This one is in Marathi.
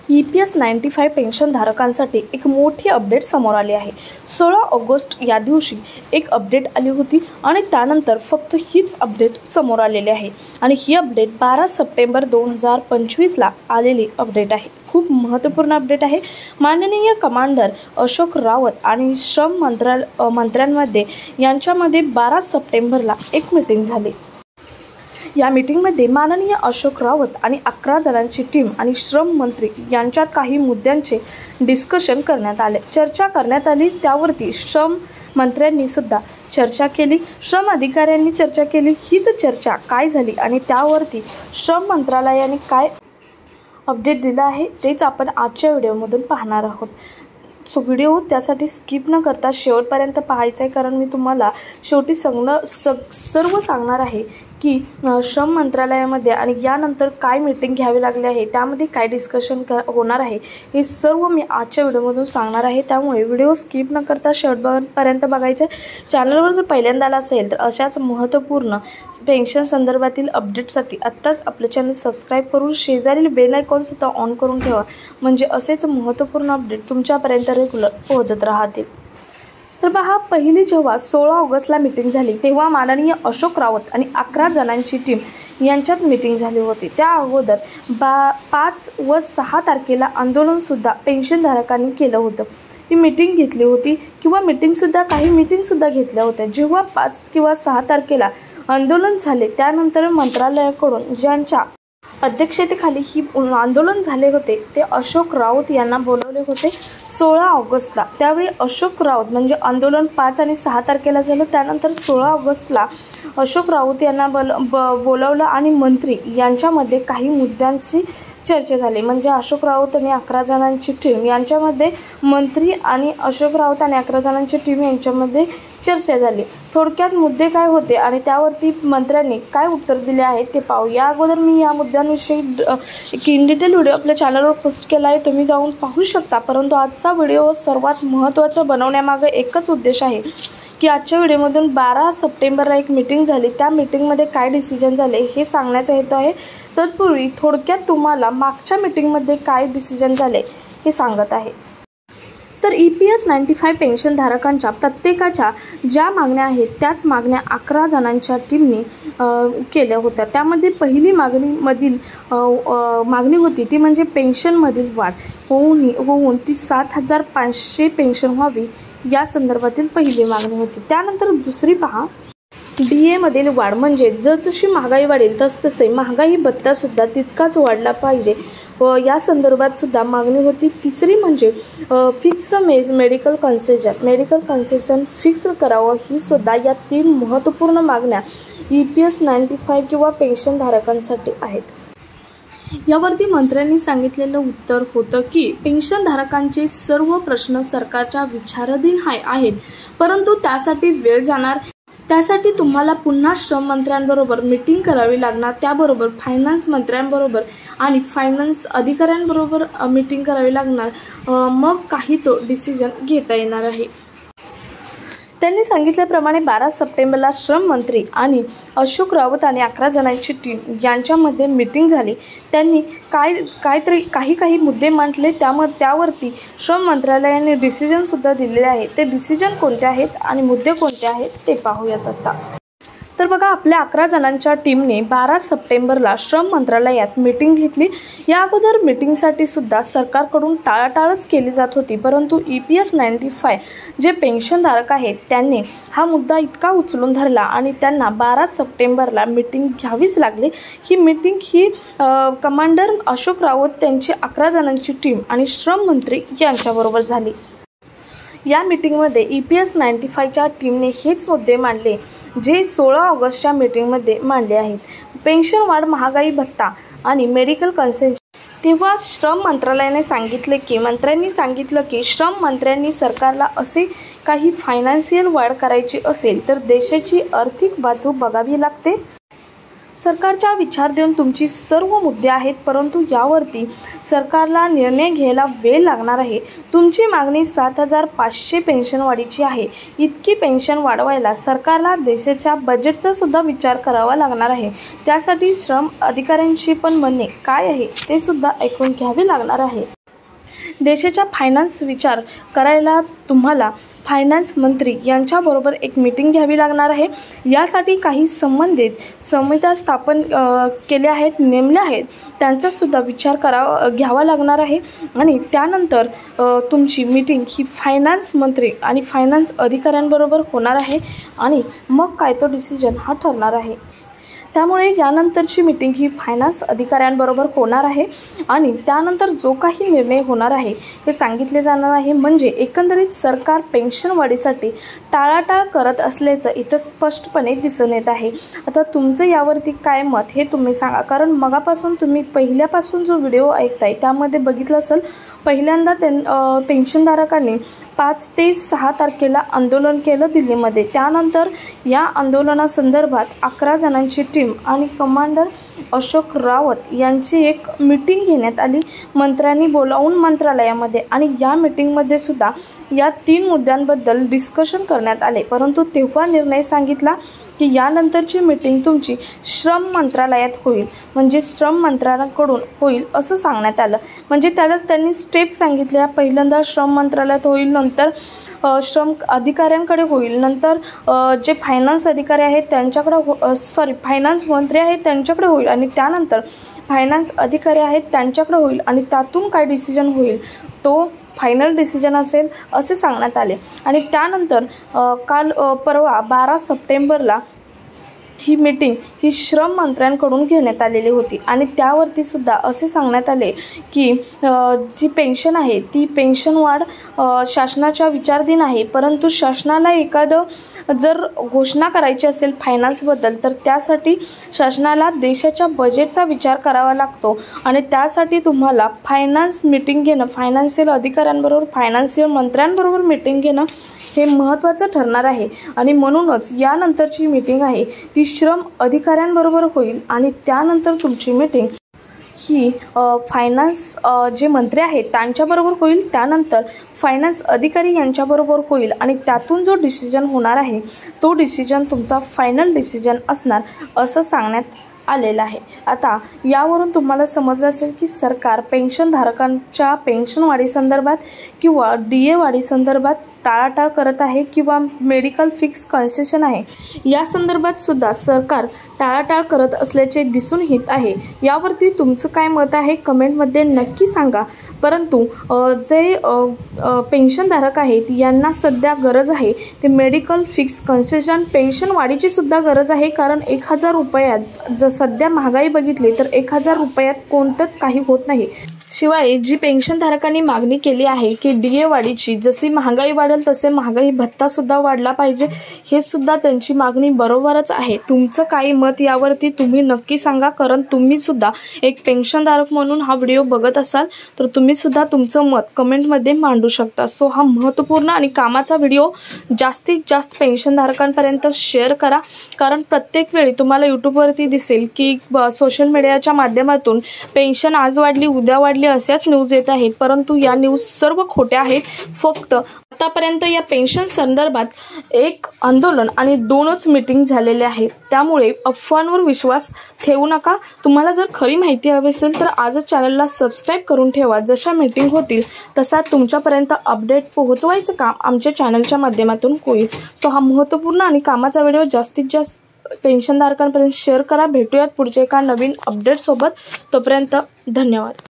EPS 95 पेन्शनधारकांसाठी एक मोठी अपडेट समोर आली आहे। 16 ऑगस्ट या दिवशी एक अपडेट आली होती आणि त्यानंतर फक्त हीच अपडेट समोर आलेली आहे आणि ही अपडेट 12 सप्टेंबर 2025 ला आलेली अपडेट आहे। खूप महत्त्वपूर्ण अपडेट आहे। माननीय कमांडर अशोक रावत आणि श्रम मंत्र्यांमध्ये यांच्यामध्ये 12 सप्टेंबरला एक मीटिंग झाली। या मीटिंगमध्ये माननीय अशोक रावत आणि 11 जणांची टीम आणि श्रम मंत्री यांच्यात काही मुद्द्यांचे डिस्कशन करण्यात आले, चर्चा करण्यात आली। त्यावरती श्रम मंत्र्यांनी सुद्धा चर्चा केली, श्रम अधिकाऱ्यांनी चर्चा केली। हीच चर्चा काय झाली आणि त्यावरती श्रम मंत्रालयाने काय अपडेट दिला आहे तेच आपण आजच्या व्हिडिओमधून पाहणार आहोत। सो व्हिडिओ त्यासाठी स्किप न करता शेवटपर्यंत पाहायचा आहे, कारण मी तुम्हाला शेवटी सर्व सांगणार आहे की श्रम मंत्रालयामध्ये आणि यानंतर काय मीटिंग घ्यावी लागली आहे, त्यामध्ये काय डिस्कशन होणार आहे, हे सर्व मी आजच्या व्हिडिओमधून सांगणार आहे। त्यामुळे व्हिडिओ स्किप न करता शेवटपर्यंत बघायचं आहे। चॅनलवर जर पहिल्यांदा आला असेल तर अशाच महत्त्वपूर्ण पेन्शन संदर्भातील अपडेटसाठी आत्ताच आपले चॅनल सबस्क्राईब करून शेजारील बेल आयकॉन सुद्धा ऑन करून ठेवा, म्हणजे असेच महत्त्वपूर्ण अपडेट तुमच्यापर्यंत रेग्युलर पोहोचत राहतील। तर पहा, पहिली जेव्हा 16 ऑगस्टला मीटिंग झाली तेव्हा माननीय अशोक रावत आणि 11 जणांची टीम यांच्यात मीटिंग झाली होती। त्या अगोदर 5 व 6 तारखेला आंदोलनसुद्धा पेन्शनधारकांनी केलं होतं। ही मीटिंग घेतली होती किंवा काही मीटिंगसुद्धा घेतल्या होत्या। जेव्हा 5 किंवा 6 तारखेला आंदोलन झाले त्यानंतर मंत्रालयाकडून ज्यांच्या अध्यक्षतेखाली ही आंदोलन झाले होते ते अशोक रावत यांना बोलवले होते 16 ऑगस्टला। त्यावेळी अशोक रावत म्हणजे आंदोलन 5 आणि 6 तारखेला झालं, त्यानंतर 16 ऑगस्टला अशोक रावत यांना बोलवलं आणि मंत्री यांच्यामध्ये काही मुद्द्यांची चर्चा झाली। म्हणजे अशोक रावत आणि 11 जणांची टीम यांच्यामध्ये मंत्री आणि अशोक रावत आणि 11 जणांची टीम यांच्यामध्ये चर्चा झाली। थोडक्यात मुद्दे काय होते आणि त्यावरती मंत्र्यांनी काय उत्तर दिले आहे ते पाहू। या अगोदर मी या मुद्द्यांविषयी एक इन डिटेल व्हिडिओ आपल्या चॅनलवर पोस्ट केला आहे, तुम्ही जाऊन पाहू शकता। परंतु आजचा व्हिडिओ सर्वात महत्त्वाचा बनवण्यामागे एकच उद्देश आहे की आजच्या व्हिडिओमधून 12 सप्टेंबरला एक मीटिंग झाली, त्या मीटिंगमध्ये काय डिसिजन झाले हे सांगण्याचा हेतू आहे। तत्पूर्वी थोडक्यात तुम्हाला मागच्या मीटिंगमध्ये काय डिसिजन झाले हे सांगत आहे। तर EPS 95 पेन्शनधारकांच्या प्रत्येकाच्या ज्या मागण्या आहेत त्याच मागण्या 11 जणांच्या टीमने केल्या होत्या। त्यामध्ये पहिली मागणी होती ती म्हणजे पेन्शनमधील वाढ होऊन ती 7,500 पेन्शन व्हावी, या संदर्भातील पहिली मागणी होती। त्यानंतर दुसरी पहा, DA मधील वाढ, म्हणजे जसजशी महागाई वाढेल तसतसे महागाई भत्तासुद्धा तितकाच वाढला पाहिजे व या संदर्भात सुद्धा मागणी होती। तिसरी म्हणजे फिक्स्ड मेडिकल कन्सेशन फिक्स करावं, ही सुद्धा या 3 महत्त्वपूर्ण मागण्या EPS 95 किंवा पेन्शनधारकांसाठी आहेत। यावरती मंत्र्यांनी सांगितलेलं उत्तर होतं की पेन्शनधारकांचे सर्व प्रश्न सरकारच्या विचाराधीन आहेत, परंतु त्यासाठी वेळ जाणार, त्यासाठी तुम्हाला पुन्हा श्रम मंत्र्यांबरोबर मीटिंग करावी लागणार, त्याबरोबर फायनान्स मंत्र्यांबरोबर आणि फायनान्स अधिकाऱ्यांबरोबर मीटिंग करावी लागणार, मग काही तो डिसिजन घेता येणार आहे। त्यांनी सांगितल्याप्रमाणे 12 सप्टेंबरला श्रम मंत्री आणि अशोक रावत आणि 11 जणांची टीम यांच्यामध्ये मीटिंग झाली। त्यांनी काही मुद्दे मांडले, त्यावरती श्रम मंत्रालयाने डिसिजनसुद्धा दिलेले आहे। ते डिसिजन कोणते आहेत आणि मुद्दे कोणते आहेत ते पाहूयात आता। तर बघा, आपल्या 11 जणांच्या टीमने 12 सप्टेंबरला श्रम मंत्रालयात मीटिंग घेतली। या अगोदर मीटिंगसाठी सुद्धा सरकारकडून टाळाटाळच केली जात होती, परंतु EPS 95 जे पेन्शनधारक आहेत त्यांनी हा मुद्दा इतका उचलून धरला आणि त्यांना 12 सप्टेंबरला मीटिंग घ्यावीच लागली। ही मीटिंग कमांडर अशोक रावत त्यांची 11 जणांची टीम आणि श्रम मंत्री यांच्याबरोबर झाली। या मीटिंगमध्ये EPS 95च्या टीमने हेच मुद्दे मांडले जे 16 ऑगस्टच्या मीटिंगमध्ये मांडले आहेत। पेन्शन वाढ, महागाई भत्ता आणि मेडिकल कन्सेशन। तेव्हा मंत्र्यांनी सांगितलं की श्रम मंत्र्यांनी सरकारला असे काही फायनान्शियल वाढ करायची असेल तर देशाची आर्थिक बाजू बघावी लागते। सरकारच्या विचार देऊन तुमची सर्व मुद्दे आहेत, परंतु यावरती सरकारला निर्णय घ्यायला वेळ लागणार आहे। तुमची मागणी 7,500 पेन्शन वाढीची आहे। इतकी पेन्शन वाढवायला सरकारला देशाच्या बजेटचा सुद्धा विचार करावा लागणार आहे। त्यासाठी श्रम अधिकाऱ्यांची पण म्हणणे काय आहे ते सुद्धा ऐकून घ्यावे लागणार आहे। देशाच्या फायनान्स विचार करायला तुम्हाला फायनान्स मंत्री यांच्याबरोबर एक मीटिंग घ्यावी लागणार आहे। यासाठी काही संबंधित समित्या स्थापन केल्या आहेत, नेमल्या आहेत, त्यांचासुद्धा विचार घ्यावा लागणार आहे। आणि त्यानंतर तुमची मीटिंग ही फायनान्स मंत्री आणि फायनान्स अधिकाऱ्यांबरोबर होणार आहे आणि मग काय तो डिसिजन हा ठरणार आहे। त्यामुळे यानंतरची मीटिंग ही फायनान्स अधिकाऱ्यांबरोबर होणार आहे आणि त्यानंतर जो काही निर्णय होणार आहे हे सांगितले जाणार आहे। म्हणजे एकंदरीत सरकार पेन्शन वाढीसाठी टाळाटाळ करत असल्याचं इथं स्पष्टपणे दिसून येत आहे। आता तुमचं यावरती काय मत हे तुम्ही सांगा, कारण मगापासून तुम्ही पहिल्यापासून जो व्हिडिओ ऐकताय त्यामध्ये बघितलं असेल, पहिल्यांदा पेन्शनधारकांनी 5 ते 6 तारखेला आंदोलन केलं दिल्लीमध्ये। त्यानंतर या आंदोलनासंदर्भात 11 जणांची टीम आणि कमांडर अशोक रावत यांची एक मीटिंग घेण्यात आली मंत्र्यांनी बोलावून मंत्रालयामध्ये, आणि या मीटिंगमध्ये सुद्धा या 3 मुद्द्यांबद्दल डिस्कशन करण्यात आले। परंतु तेव्हा निर्णय सांगितला की यानंतरची मीटिंग तुमची श्रम मंत्रालयात होईल, म्हणजे श्रम मंत्रालयाकडून होईल असं सांगण्यात आलं। म्हणजे त्यालाच त्यांनी स्टेप सांगितल्या, पहिल्यांदा श्रम मंत्रालयात होईल, नंतर श्रम अधिकाऱ्यांकडे होईल, नंतर जे फायनान्स अधिकारी आहेत त्यांच्याकडे फायनान्स मंत्री आहेत त्यांच्याकडे होईल, आणि त्यानंतर फायनान्स अधिकारी आहेत त्यांच्याकडे होईल, आणि त्यातून काय डिसिजन होईल तो फायनल डिसिजन असेल असे सांगण्यात आले। आणि त्यानंतर परवा 12 सप्टेंबरला ही मीटिंग ही श्रम मंत्र्यांकडून घेण्यात आलेली होती, आणि त्यावरती सुद्धा असे सांगण्यात आले की जी पेन्शन आहे ती पेन्शन वाढ शासनाच्या विचाराधीन आहे, परंतु शासनाला एखादं जर घोषणा करायची असेल फायनान्सबद्दल तर त्यासाठी शासनाला देशाच्या बजेटचा विचार करावा लागतो, आणि त्यासाठी तुम्हाला फायनान्स मीटिंग घेणं, फायनान्शियल अधिकाऱ्यांबरोबर फायनान्शियल मंत्र्यांबरोबर मीटिंग घेणं हे महत्त्वाचं ठरणार आहे। आणि म्हणूनच यानंतरची मीटिंग आहे ती श्रम अधिकाऱ्यांबरोबर होईल, आणि त्यानंतर तुमची मीटिंग ही फायनान्स जे मंत्री आहेत त्यांच्याबरोबर होईल, त्यानंतर फायनान्स अधिकारी यांच्याबरोबर होईल, आणि त्यातून जो डिसिजन होणार आहे तो डिसिजन तुमचा फायनल डिसिजन असणार असं सांगण्यात आलेलं आहे। आता यावरून तुम्हाला समजलं असेल की सरकार पेन्शनधारकांच्या पेन्शन वाढीसंदर्भात किंवा DA वाढीसंदर्भात टाळाटाळ करत आहे किंवा मेडिकल फिक्स कन्सेशन आहे या संदर्भात सुद्धा सरकार टाळाटाळ करत असल्याचे दिसून येत आहे। यावरती तुमचं काय मत आहे कमेंटमध्ये नक्की सांगा। परंतु जे पेन्शनधारक आहेत यांना सध्या गरज आहे ते मेडिकल फिक्स कन्सेशन पेन्शन वाढीची सुद्धा गरज आहे, कारण 1000 रुपयात जर सध्या महागाई बघितली तर 1000 रुपयात कोणतंच काही होत नाही। शिवाय जी पेन्शनधारकांनी मागणी केली आहे की DA वाढीची, जशी महागाई वाढेल तसे महागाई भत्ता सुद्धा वाढला पाहिजे, हे सुद्धा त्यांची मागणी बरोबरच आहे। तुमचं काही मत यावरती तुम्ही नक्की सांगा, कारण तुम्ही सुद्धा एक पेन्शनधारक म्हणून हा व्हिडिओ बघत असाल तर तुम्ही सुद्धा तुमचं मत कमेंटमध्ये मांडू शकता। सो हा महत्त्वपूर्ण आणि कामाचा व्हिडिओ जास्तीत जास्त पेन्शनधारकांपर्यंत शेअर करा, कारण प्रत्येक वेळी तुम्हाला यूट्यूबवरती दिसेल की सोशल मीडियाच्या माध्यमातून पेन्शन आज वाढली उद्या वाढली अशाच न्यूज येत आहेत, परंतु या न्यूज सर्व खोट्या आहेत। फक्त आतापर्यंत या पेन्शन संदर्भात एक आंदोलन आणि 2च मीटिंग झालेले आहेत, त्यामुळे अफवांवर विश्वास ठेवू नका। तुम्हाला जर खरी माहिती हवी असेल तर आजच चॅनलला सबस्क्राईब करून ठेवा, जशा मीटिंग होतील तसा तुमच्यापर्यंत अपडेट पोहोचवायचं काम आमच्या चॅनलच्या माध्यमातून होईल। सो हा महत्त्वपूर्ण आणि कामाचा व्हिडिओ जास्तीत जास्त पेन्शनधारकांपर्यंत शेअर करा। भेटूयात पुढच्या एका नवीन अपडेट सोबत, तोपर्यंत धन्यवाद।